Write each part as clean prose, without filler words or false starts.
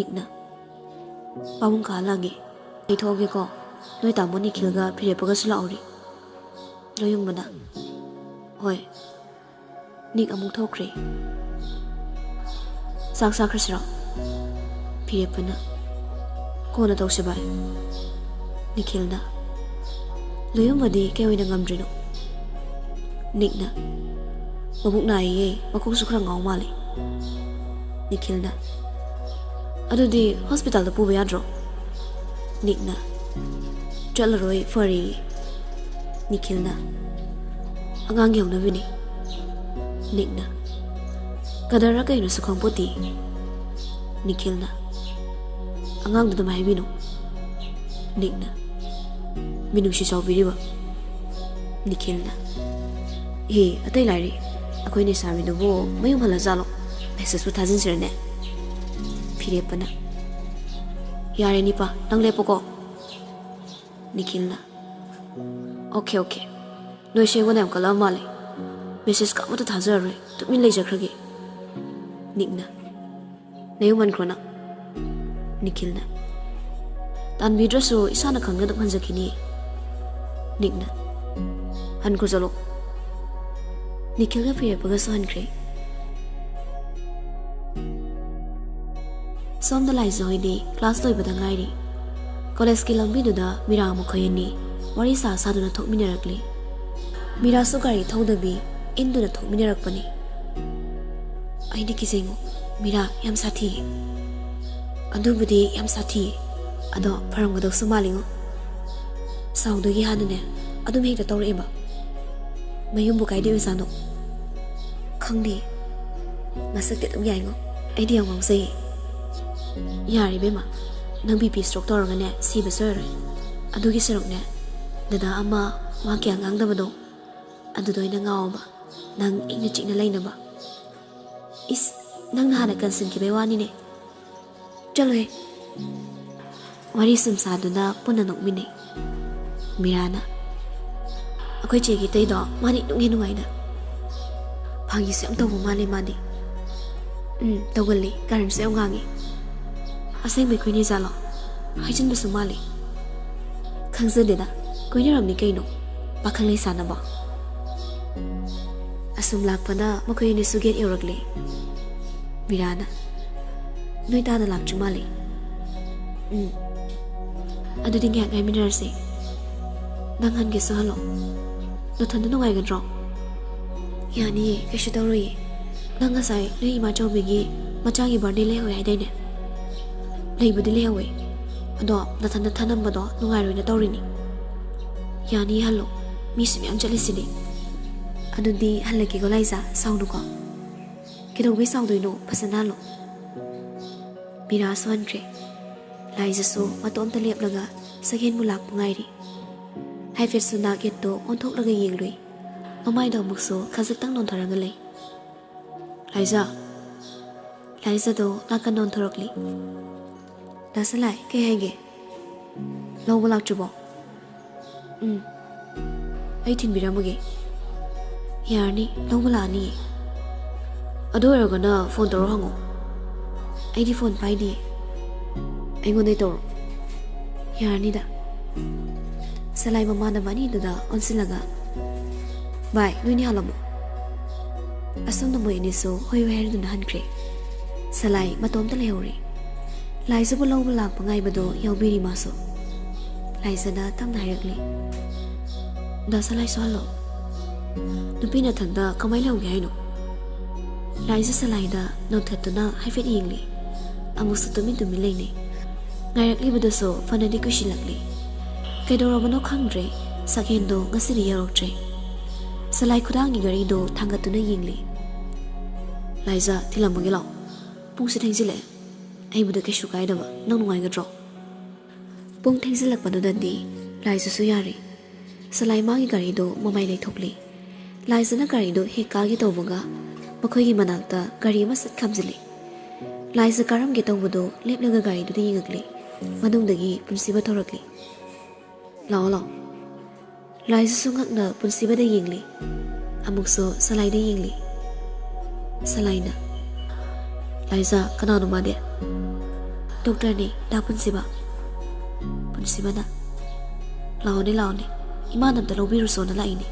Nickna Pawung kalangi ay thogi ko noy tamo ni Khilga phire paga sulauri loyung bana hoy Nick amuk thokre sak khasra phire pana kona tawsibai Nikhilna loyung badi kewina ngamdrino Nickna mabuk nai ye makok su khra ngaw mali Nikhilna adudi hospital da puba yadro Nickna chalaroi fari Nikhilna angang yong na bini Nickna kadara kaino sa khongpoti Nikhilna angang da mai bino Nickna minung si sawbiriwa Nikhilna he atai lairi akoi ni sabi do bo mayum hala zalo message bu thajin sirne phire pana yare ni pa nang lepo ko Nikhilna okay noi she gonam kala male message ka mata thajar re to min lei jakhrage Nickna neyuman krona Nikhilna tan bidra so isana khangna da khanjakini Nickna han ko jalo Nikhilga phire paga san kre som da lai zoi di class loi bada ngairi college ki lambi du da mira mu khoyani wari sa sa du na thok minarakli mira so gari thaudabi indu na thok minarakpani ai ni kisengo mira yam sathi adubudi yam sathi ado pharam ga dok sumalingo saudu gi hanune adum hekta tawreba mayum bu kaide usano khangdi masak te dum yaingo idea ngong sei yari bema nang BP stroke torga ne si besor adugi serok ne dada ama wa kya ngang da bado adu doina ngaw ba nang ina chikna laina ba is nang na hana kansin ki bewani ne chalo he wari sum sa du na puna nok mine mirana akoi che gi tai do mani dung he nuai da phangi se am to bu male mani tawgali karim se ngangi asai me khoi ni zalo haijin bu sumali khangse de da koi ni ram ni kaino pakhang lai sana ba asum lak pana makhoi ni suget eurakle mirana noi ta da lak chumali adu ding ya ngai minar se nang han ge salo no thand no ngai gadro yani ke shi tawri nang asai nei ima chawbi gi macha gi birthday le hoi dai ne leibudi le hoi ado na thand thanam bado nungai roi na tawri ni yani hallo mi sim yam chali sini adu di halle ki golai za saunu ko ke do wi saw doi no phasana lo mira swan kre lai za so matom ta lep laga second mulak pungai ri hai fet suna ke to on thok laga yeng lui mamai do mukso khazak tang non thorang le Liza do nakan non thorokli dasalai ke hege lo bulak chubo ai thin biramuge yarni lo bula ni ado ergona phone toro hango ai di phone pai di ai ngonai toro yarni da salai mama na mani do da onsilaga bai nuini halamo asam no moi ni so hoi wer du na han kre salai matom ta lehori lai su bulo bula pangai bado yaubiri maso lai sana tam na hirakli da salai so halo nupi na thanda kamai lau ge haino lai sa salai da no thatuna haifet yingli amu su tumi leine ngairakli bado so fanadi kushilakli kaidoro bano khangre sakendo ngasiri yaroktre salai khudangi gari do thangatuna yingli Liza tilamugi law pung si thengzile ai buda ke shukai da ba nang nungai ga dro pung thengzilak padu da di Liza su yari salai ma gi gari do mamai lai thokli Liza na gari do he ka gi to buga makhoi gi manakta gari ma sat khamzili Liza karam gi to budo leplega gari do di ngakli madung dagi punsi ba thorakli law Liza su ngakna punsi ba da yingli amuk so salai da yingli Salaina Liza kananu made डॉक्टरनी दा पुनसिबा पुनसिबना लाओने इमान अम्ता लौबिरुसोना लाइने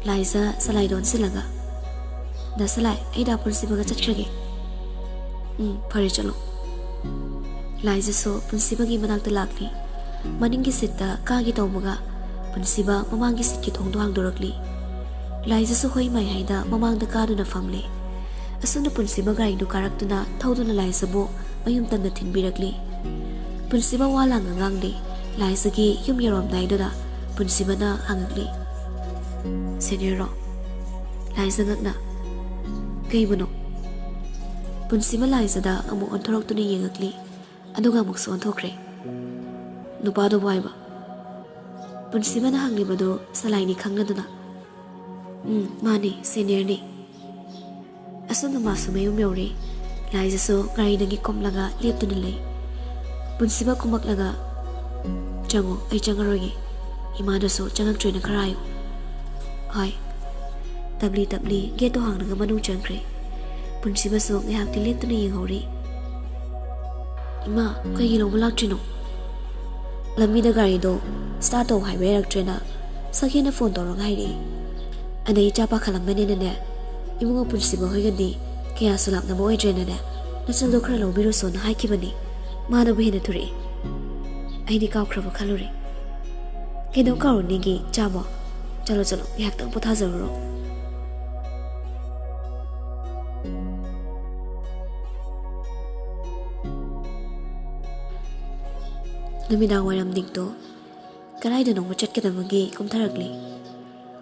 लाइजा सलाई दोन सिलगा दा सलाई आई दा पुनसिबा चटख्रगे फरे चलो लाइजा सो पुनसिबा की मनाक्ता लाक्ली मनिंगी सिट्टा कागी तौबगा पुनसिबा ममांगी सिट्की थोंदो हांगदोरक्ली लाइजा सो होई माई हाइदा ममांगदा कादुना फमले असुना पुनसिबा गाइदो कारक्तुना थौदुना लाइजाबो मयुम तन्ना थिनबिरक्ली पुनसिबा वाला ngangang लाइजागी युम यरोम नाइदोदा पुनसिबना हांगक्ली senior ro लाइजा ngakna kaibuno पुनसिबा लाइजादा अमु अंथोरक्तुना येंगक्ली अदुगा मुक्सु अंथोख्रे नुपादो वाइबा पुनसिबना हांगलिबदो सलाइनी खंगनदुना माने senior ni असुना मासु मयुम यौरे लाइजा सो गारिदगी कोमलागा लेप्तुना ले पुनसिबा कुमकलागा चंगो आई चंगरोगी इमादसो चंगक्ट्रेना खरायो हाय तबली गेटो हांगनगा मनु चंग्रे पुनसिबा सो ngahakti leptuna yenghori ima kaigi lo bulaktrino lamida gari do start to highway raktrena sakena phone torong hairi anei chapa khalambane ne imungo punsiba hoigadi kaya sulap na boy trena ne nasal do khra lo biro so na haikibani mana bu hena thuri ai ni kaw khra khalure kedo kaw ni gi chabo chalo yak tang potha jaro Namida waram dikto karai da nong chat kada magi kumtharakli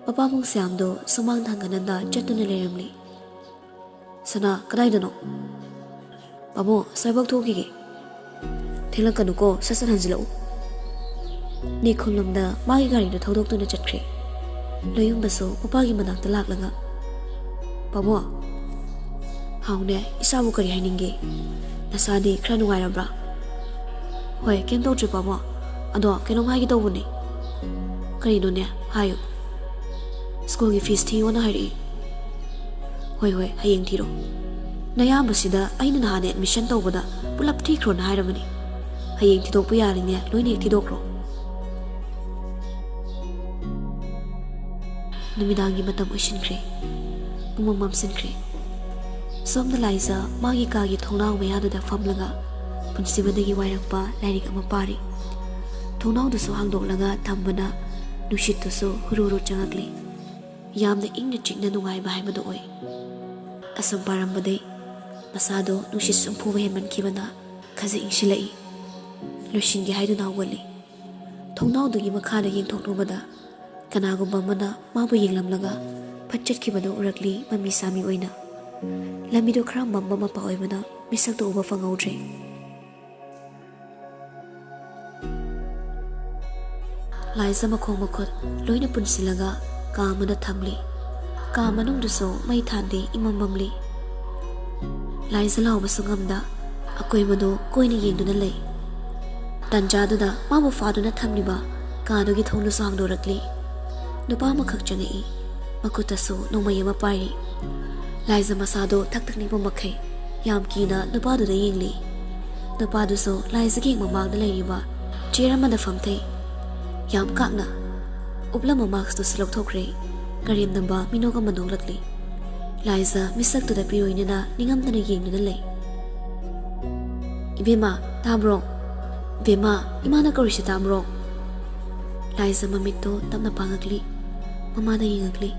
papa mung siam do sumang thangananda chatuna leramli sana karai da no babo saibak thoki ge thilakanu ko sasan hanjilo ni khulumda magi gari do thodok tuna chatkre loyum baso papa gi manak ta laklaga babo haune isabu kari haininge nasadi khra nugai rabra होय केम तौद्रे पाबो अदो केनोम हाइगे तौबने करिनो ने हायो school की fees थी वना हाइरी होय हयेंग थीरो नयाम बसिदा आइना नहाने एडमिशन तौबदा पुलप थीख्रो ना हाइरमनी हयेंग थीदोकपु यारिने लोइने थीदोक्रो नमिदांगी मतम ओइसिनख्रे पुमम ममसिनख्रे सोमदा लाइजा मागी कागी थौनाव मयादुदा फमलगा पुनसिबदगी वाइरक्पा लाइरिक अमा पारी थोनाउदसो हांदोकलगा थम्बना नुसितसो हुरुरु चंगकले यामना इंगना चिकना नुगाइबा हाइबदो ओय असम पारमबदे मसादो नुसित सुंफुबा हेमनखिबना खजे इंसिलाई लुसिनगे हाइदुना हौगले थोनाउदगी मखादा येंथोकलुबदा कनागुम्बा मना माबु येंगलमलगा फटचटखिबदो उरकली ममी सामी ओइना लमिदो खरा मम्मा मपा ओइबना मिसक्तो उबा फंगौद्रे लाइजा मखों मखुद लोइना पुनसिलगा कामना थमली कामनुंगदसो मै थांदे इमममली लाइजा लाउबसु ngamda अकोइबदो कोइना येंगदुना लै तंजादुदा माबु फादुना थमलिबा कादुगी थौनुसु हांगदोरकली नुपा मखक चंगई मकुतसो नोमयमा पाइरी लाइजा मसादो थकथकनिबो मखै याम कीना नुपादुदा येंगली नुपादुसो लाइजागी ममांगदा लैरिबा चेरमदा फमथै याम काकना उपलम मार्क्स तो सिलोक थोखरे करीम नंबा मिनोगा मनोलकली लाइजा मिसक तो द पिरोइनना निंगमदना येंगदना ले इबेमा ताब्रो बेमा इमाना करिसि ताब्रो लाइजा ममितो तमना पांगकली ममादा येंगकली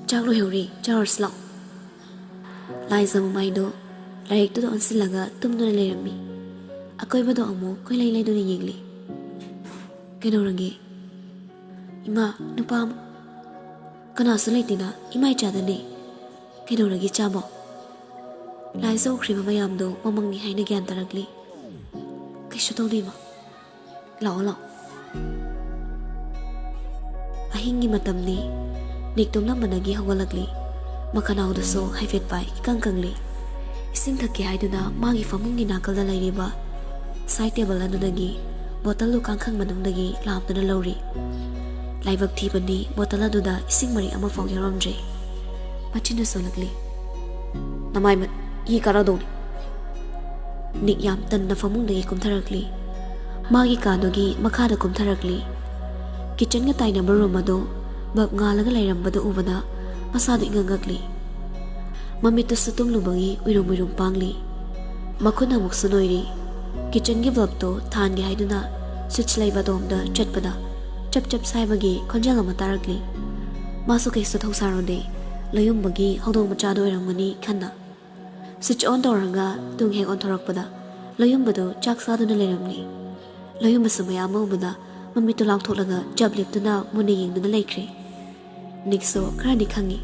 चागलो हेउरी चार्सला लाइजा ममाइदो लाइक तो अनसिलगा तुमदना लेरमी अकोइबदो अमो कोइलाई लाइदोना येंगली केनोरंगे इमा नुपाम कनासु लेतिना इमाई चादने केनोरंगे चाबो लाइजा उख्रिबा मयामदो ममंगनी हाइना ग्यान तरगली कैसु तौदेमा लाओ अहिंगी मतमनी निकतुमना मनगी हवलगली मखनाउदसो हाइफेट पाइ कंकंगली इसिंग थके हाइदुना मागी फमुंगी नाकलदा लैरिबा साइड टेबल अदुदगी बोतल कांखंग मनंगदगी लापदना लौरी लाइबक थीबनी बोतल अदुदा इसिंग मरी अमा फाउ यरमजे मचिन सोलगली नमाइमत ये करादोनी Nik yam tanna famungdagi kumtharakli. Magi kadogi makhada kumtharakli. Kitchen nga tainaba room ado bab ngalaga lairambada ubada masado ingangakli. Mamito sa tumlubagi uirum pangli. Makuna muksunoiri. Kitchen gi vlog to than gi haiduna switch laiba domda chatpada chap saibagi khonjal ama tarakli. Masu kaisu thosarode layumbagi hodong machado iramani khanna. Switch on tawranga tung heng on thorakpada layumbado chak saduna leiramni. Layumbasu mayama ubada mamito langtholaga jab liptuna muni yengduna laikre. Nikso kharani khangi.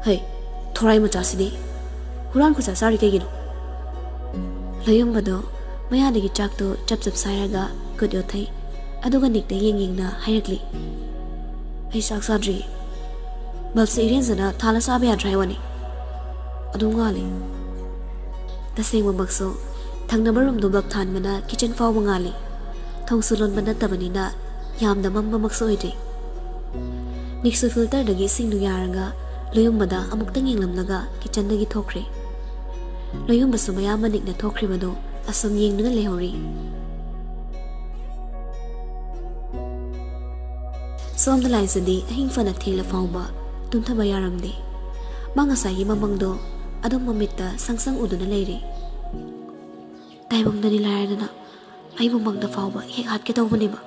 Hey, thorai machasidi. Huran kucha sari kaigino. Layumbado mayadagi chakto chap sairaga kudyo thai aduga nikta yengna hairakli. Ai sak sadri. Balse irenzana thala sabe adraiwani. Adungali. Tasengwa bakso thangnabarum dubak than mana kitchen faw mangali. Thongsulon bana tabanina yamda mamma makso ide. Niksu filter dagi singdu yaranga layumbada amuktang yenglamnaga kitchen dagi thokre. Layumbasu mayama nikna thokribado asum yengduna lehori. Somda laisadi ahing fana thela fawba tumthaba yaramde. Mangasagi mamangdo adom mamitta sangsang uduna leire. Taibongdani lairana ai mamangda fawba hek hatke tawbaniba.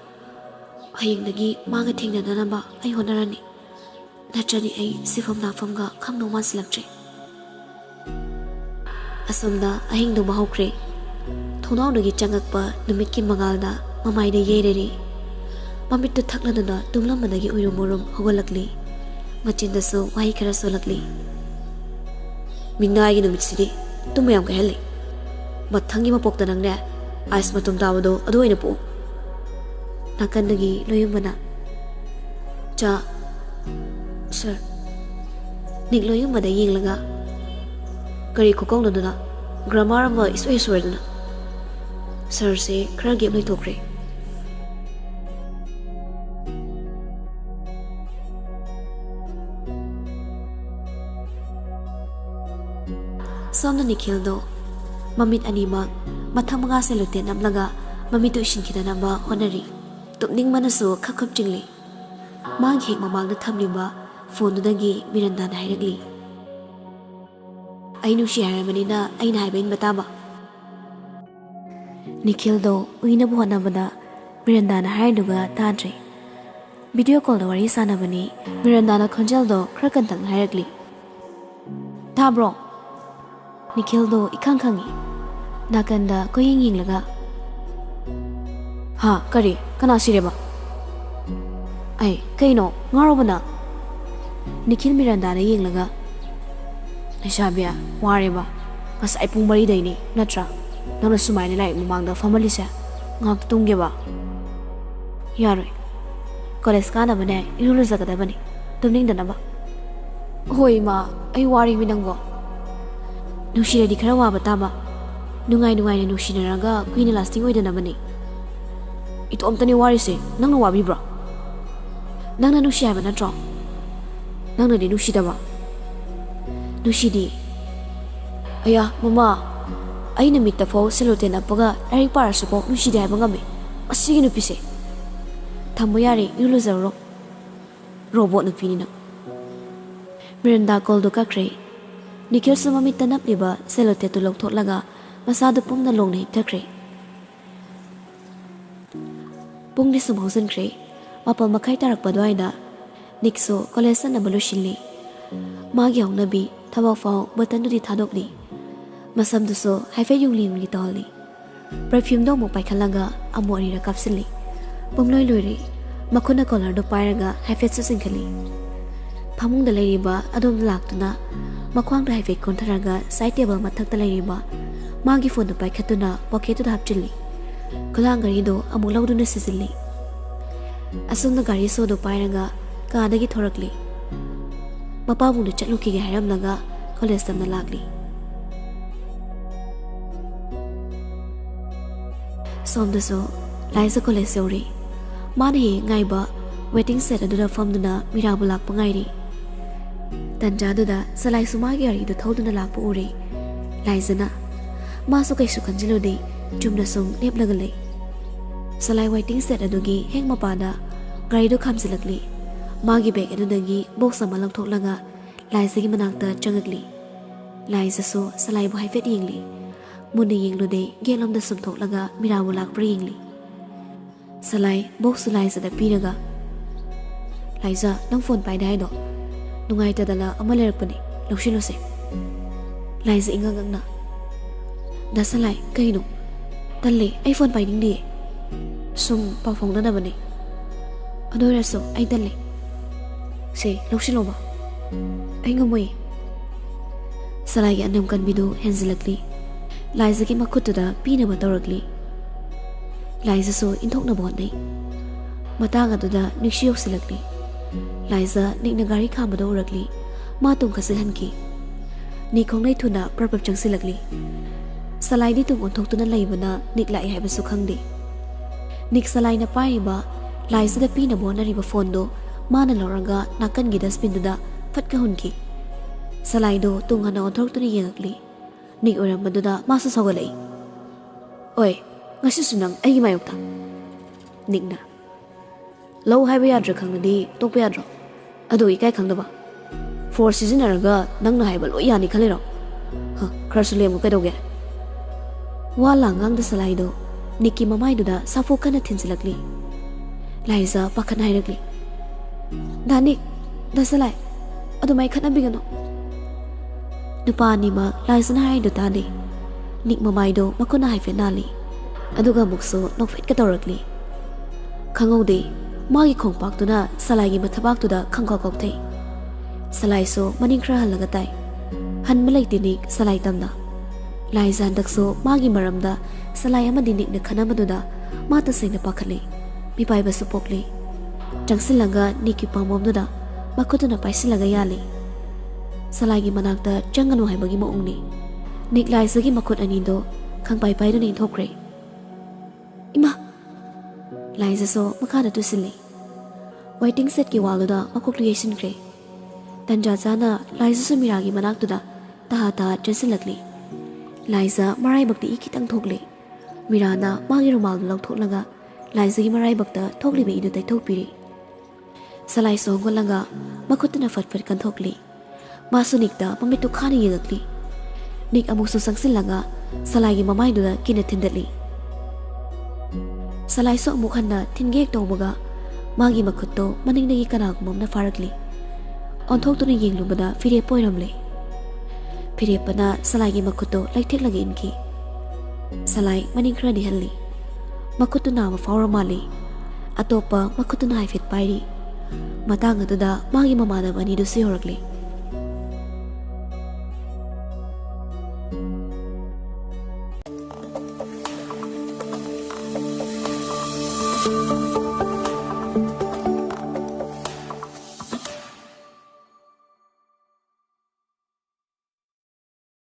Hayengdagi maga thengnadanaba ai honarani. Natrani ai sifam nafamga khangno mansilaktre. Asomda ahing do mahokre. Thonawdagi changakpa numitki magalda mamaida yereri. Mamittu thaknadana tumlamadagi uirumorum hogolakli. Machindasu wahi khara solakli. Minnaagi numitsidhi tumayam ka heli. Mathangi mapokta nangne ice matum tawado adu oina po. Nakandagi loyumbana. Cha sir. Nik loyumbada yenglaga. Kari kukongdana grammar ama isoi suerdana. Sir se khara gap lai thokre. Somna Nikhildo mamit animak mathamaga selute namlaga mamito ishinkidanaba honari. Tupning manasu khakhap chingli. Mag hek mamagna thamliba phone dagi Miranda na hairagli. Ainu shi haramanina aina haibain bataba. Nikhildo uina bu hanabada Miranda na hairduga tadre. Video call da wari sanabani Miranda na khonjaldo khrakantang hairagli. Tabro Nikhildo ikang khangi. Nakanda ko ying laga. Ha, kari, kana sireba. Ai, kaino, ngarobana. Nikhil Miranda na ying laga. Naisabia, wareba. Mas ay pung bari ni, natra. Nang nasumay nila mamangda famalisa. Ngak tunggeba. Yaroy. Koles ka na ba na, iruluza ka ba ni? Tumning da na ba? Hoy ma, ay wari minanggo. Nushiradi khara waba taba. Nungai na nushinaraga kuina lasting oidana bani. Ito amtani warise nangna wabibra. Nangna nushi haiba natro. Nangna di nushidaba. Nushidi. Aya mama aina mitta fo selote napaga ari parasupo nushidi haiba ngame. Asigi nupise. Thambo yare iruluzaro. Robot nupini na. Miranda call do kakre. Nikhil sa mamita napliba selote tulog thotlaga masado pum na long na hiptakre. Pung di sumausan kre, mapal makay tarak padway na Nikso kolesa na balushili. Magyaw nabi tabaw faw batan di thadok ni. Masam duso haife yung lim ni toli. Perfume daw mo pay kalaga amo ani rakapsili. Pumloy loy makuna color do paraga haife susingkali. Pamung dalay riba adom lakto na makwang da haife kontaraga side table mathak dalay riba. Magi phone do pay katuna pocket do hapchili. Kulang gari do amo lawdo na sisili. Asung na gari so do paraga kaadagi thorakli. Mapabung do chatluki ga hairam naga college tam na lagli. Somdaso laisa college yori. Manahi ngaiba waiting set aduna famduna mirabu lakpa ngairi. Tanja duda salai sumagi ari do thoduna lakpa uri. Laisana masu kaisu kanjilodi chumna sum leplaga lei salai waiting set adugi heng mapada gari do khamsilakli magi bag adudagi box ama langthoklaga laisagi manakta changakli laisa so salai bu haifet yingli muni yinglude gelomda sumthoklaga mirabu lakpra yingli salai box laisa da piraga laisa nang phone pai dai do nungai ta dala ama lerakpani lawshilose laisa ingangangna da salai kaino talle ai phone pai dingdi sum pa phone na bani adora so ai talle se lawshiloba ai ngamoi salai gi anam kan bidu henzilakli laisa gi makutuda pina batarakli laisa so inthokna bon nei matang aduda nikshiyok silakli laisa nikna gari khambado urakli ma tum khasihanki ni khongnai thuna prapap changsilakli salai di tum onthok laibana niklai haiba su khangdi nik salai na paiba laisa da pina bonari ba phone do mana loraga nakan gi dustbin da fatka hunki salai do tunghana onthok tuni yengakli nik oram maduda masu sagalai oi ngasi sunang ai mayokta nikna low haiba yadra khangnadi tokpa yadra adu ikai khangdaba for season araga nangna haiba loi yani khalero ha kharsulem ko doge wala ngang da salai do nikki mamai do da safo kana thinsilakli laisa pakhan hairakli danik da salai adu mai khana bigano nupa ni ma laisa na hai do ta de nik mamai do makona hai fe nali aduga mukso nokfet ka tawrakli khangau de magi khongpak tuna salai gi mathabak tu da khangka kok thei salai so maning khra halaga tai han malai tinik salai tamna lai zan dakso magi maramda salai ama dinik ne khana maduda ma ta seina pakhali mi pai basu pokli changsilaga niki pamom da makutuna paisilaga yali salai gi manakta changanu haibagi mo ungni nik lai sagi makut ani do khangpai pai do ni thokre ima laisa so makada tu sili waiting set ki walu da makokliation kre tanja jana laisa so miragi manak tu da ta chesilakli laisa marai bakti ikitang thokle mirana magi rumal lok thoklaga laisa gi marai bakta thokli be idu tai thokpiri salai so golaga makutna fatfat kan thokli masunik da pamitu khani yegakli nik amusu sangsilaga salai gi mamai du da kina thindali salai so mukhanna thingek tawbaga magi makutto maningdagi kanagumamna farakli onthoktu yenglubada fire poiramle fire pana salai gi makutto laithek lagi inki salai maning khra dihalli makuttu na ma fawra mali atopa makuttu na haifet pairi matang aduda magi mamana bani du sihorakli